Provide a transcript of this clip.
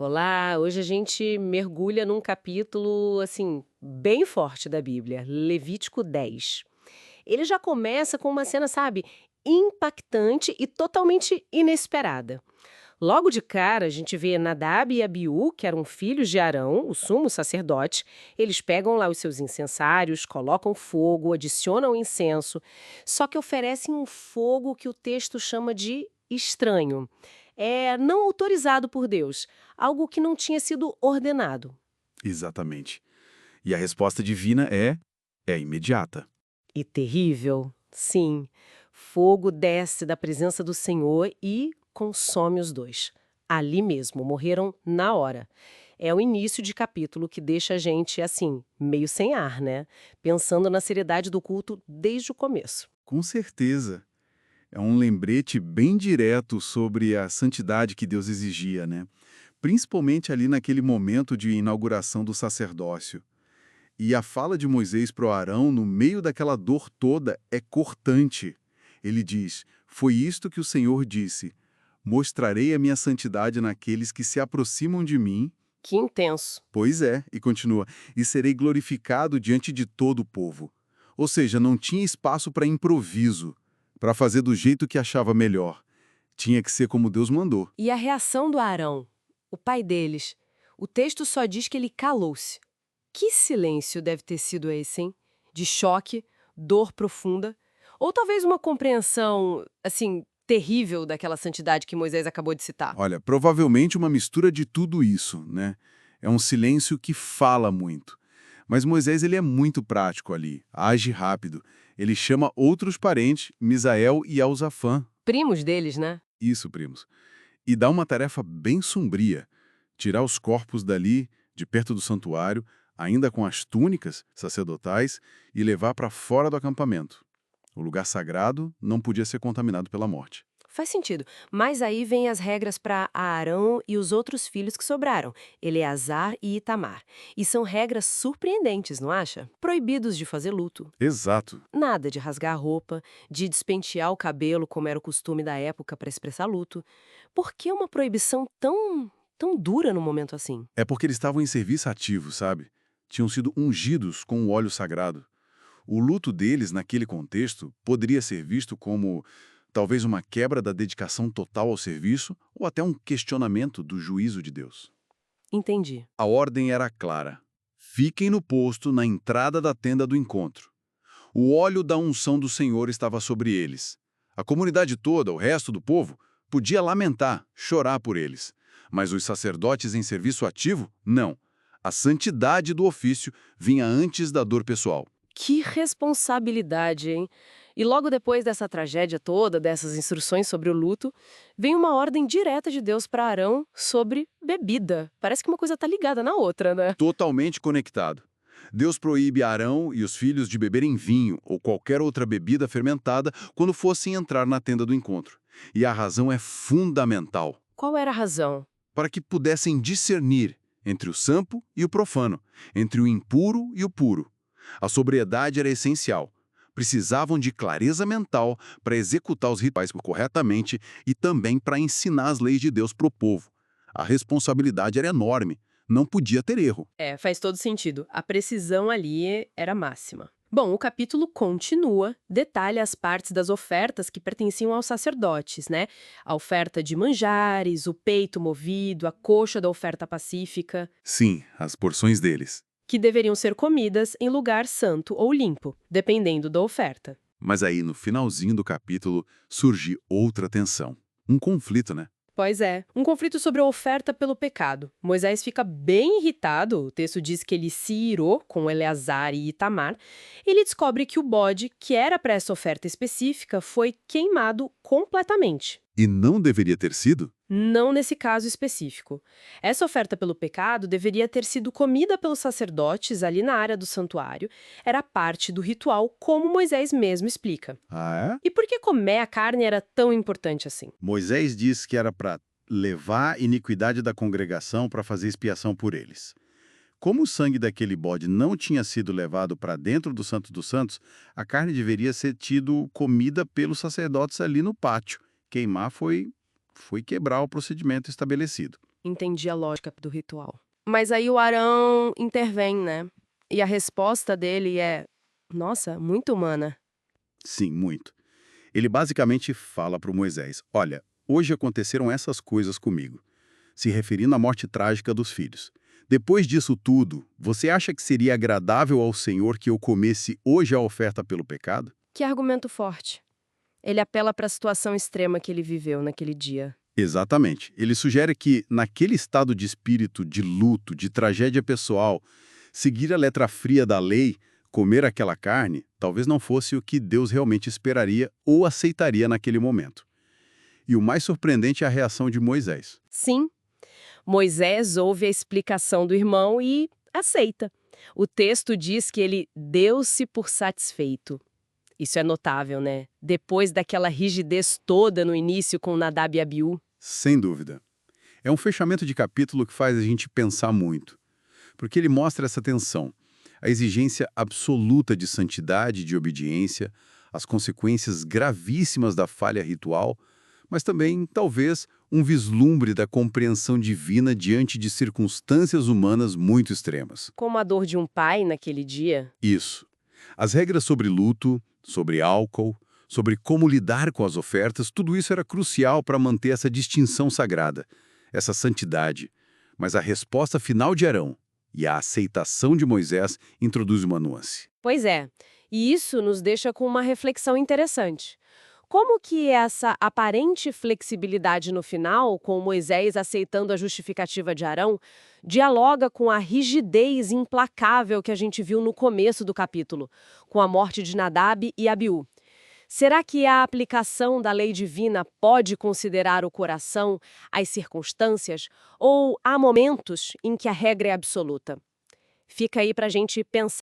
Olá, hoje a gente mergulha num capítulo, assim, bem forte da Bíblia, Levítico 10. Ele já começa com uma cena, sabe, impactante e totalmente inesperada. Logo de cara, a gente vê Nadab e Abiú, que eram filhos de Arão, o sumo sacerdote. Eles pegam lá os seus incensários, colocam fogo, adicionam incenso, só que oferecem um fogo que o texto chama de estranho. É não autorizado por Deus, algo que não tinha sido ordenado. Exatamente. E a resposta divina é imediata. E terrível? Sim. Fogo desce da presença do Senhor e consome os dois. Ali mesmo, morreram na hora. É o início de capítulo que deixa a gente, assim, meio sem ar, né? Pensando na seriedade do culto desde o começo. Com certeza. É um lembrete bem direto sobre a santidade que Deus exigia, né? Principalmente ali naquele momento de inauguração do sacerdócio. E a fala de Moisés para o Arão, no meio daquela dor toda, é cortante. Ele diz: Foi isto que o Senhor disse: Mostrarei a minha santidade naqueles que se aproximam de mim. Que intenso. Pois é, e continua, e serei glorificado diante de todo o povo. Ou seja, não tinha espaço para improviso, para fazer do jeito que achava melhor. Tinha que ser como Deus mandou. E a reação do Arão, o pai deles? O texto só diz que ele calou-se. Que silêncio deve ter sido esse, hein? De choque, dor profunda, ou talvez uma compreensão, assim, terrível daquela santidade que Moisés acabou de citar. Olha, provavelmente uma mistura de tudo isso, né? É um silêncio que fala muito. Mas Moisés ele é muito prático ali, age rápido. Ele chama outros parentes, Misael e Elzafã. Primos deles, né? Isso, primos. E dá uma tarefa bem sombria: tirar os corpos dali, de perto do santuário, ainda com as túnicas sacerdotais, e levar para fora do acampamento. O lugar sagrado não podia ser contaminado pela morte. Faz sentido. Mas aí vem as regras para Arão e os outros filhos que sobraram, Eleazar e Itamar. E são regras surpreendentes, não acha? Proibidos de fazer luto. Exato. Nada de rasgar a roupa, de despentear o cabelo, como era o costume da época para expressar luto. Por que uma proibição tão dura num momento assim? É porque eles estavam em serviço ativo, sabe? Tinham sido ungidos com o óleo sagrado. O luto deles, naquele contexto, poderia ser visto como talvez uma quebra da dedicação total ao serviço ou até um questionamento do juízo de Deus. Entendi. A ordem era clara: fiquem no posto na entrada da tenda do encontro. O óleo da unção do Senhor estava sobre eles. A comunidade toda, o resto do povo, podia lamentar, chorar por eles. Mas os sacerdotes em serviço ativo, não. A santidade do ofício vinha antes da dor pessoal. Que responsabilidade, hein? E logo depois dessa tragédia toda, dessas instruções sobre o luto, vem uma ordem direta de Deus para Arão sobre bebida. Parece que uma coisa tá ligada na outra, né? Totalmente conectado. Deus proíbe Arão e os filhos de beberem vinho ou qualquer outra bebida fermentada quando fossem entrar na tenda do encontro. E a razão é fundamental: Qual era a razão? para que pudessem discernir entre o santo e o profano, entre o impuro e o puro. A sobriedade era essencial. Precisavam de clareza mental para executar os rituais corretamente e também para ensinar as leis de Deus para o povo. A responsabilidade era enorme, não podia ter erro. É, faz todo sentido. A precisão ali era máxima. Bom, o capítulo continua, detalha as partes das ofertas que pertenciam aos sacerdotes, né? A oferta de manjares, o peito movido, a coxa da oferta pacífica, Sim, as porções deles. que deveriam ser comidas em lugar santo ou limpo, dependendo da oferta. Mas aí, no finalzinho do capítulo, surge outra tensão. Um conflito, né? Pois é, um conflito sobre a oferta pelo pecado. Moisés fica bem irritado, o texto diz que ele se irou com Eleazar e Itamar. Ele descobre que o bode, que era para essa oferta específica, foi queimado completamente. E não deveria ter sido? Não nesse caso específico. Essa oferta pelo pecado deveria ter sido comida pelos sacerdotes ali na área do santuário, era parte do ritual, como Moisés mesmo explica. Ah, é? E por que comer a carne era tão importante assim? Moisés disse que era para levar a iniquidade da congregação para fazer expiação por eles. Como o sangue daquele bode não tinha sido levado para dentro do Santo dos Santos, a carne deveria ser tido comida pelos sacerdotes ali no pátio. Queimar foi quebrar o procedimento estabelecido. entendi a lógica do ritual. Mas aí o Arão intervém, né? E a resposta dele é, nossa, muito humana. Sim, muito. Ele basicamente fala para o Moisés: olha, hoje aconteceram essas coisas comigo, se referindo à morte trágica dos filhos. Depois disso tudo, você acha que seria agradável ao Senhor que eu comesse hoje a oferta pelo pecado? Que argumento forte. Ele apela para a situação extrema que ele viveu naquele dia. Exatamente. Ele sugere que, naquele estado de espírito, de luto, de tragédia pessoal, seguir a letra fria da lei, comer aquela carne, talvez não fosse o que Deus realmente esperaria ou aceitaria naquele momento. E o mais surpreendente é a reação de Moisés. Sim, Moisés ouve a explicação do irmão e aceita. O texto diz que ele deu-se por satisfeito. Isso é notável, né? Depois daquela rigidez toda no início com Nadab e Abiú. Sem dúvida. É um fechamento de capítulo que faz a gente pensar muito, porque ele mostra essa tensão, a exigência absoluta de santidade e de obediência, as consequências gravíssimas da falha ritual, mas também, talvez, um vislumbre da compreensão divina diante de circunstâncias humanas muito extremas. Como a dor de um pai naquele dia. Isso. As regras sobre luto, sobre álcool, sobre como lidar com as ofertas, tudo isso era crucial para manter essa distinção sagrada, essa santidade. Mas a resposta final de Arão e a aceitação de Moisés introduz uma nuance. Pois é, e isso nos deixa com uma reflexão interessante. Como que essa aparente flexibilidade no final, com Moisés aceitando a justificativa de Arão, dialoga com a rigidez implacável que a gente viu no começo do capítulo, com a morte de Nadab e Abiú? Será que a aplicação da lei divina pode considerar o coração, as circunstâncias, ou há momentos em que a regra é absoluta? Fica aí para a gente pensar.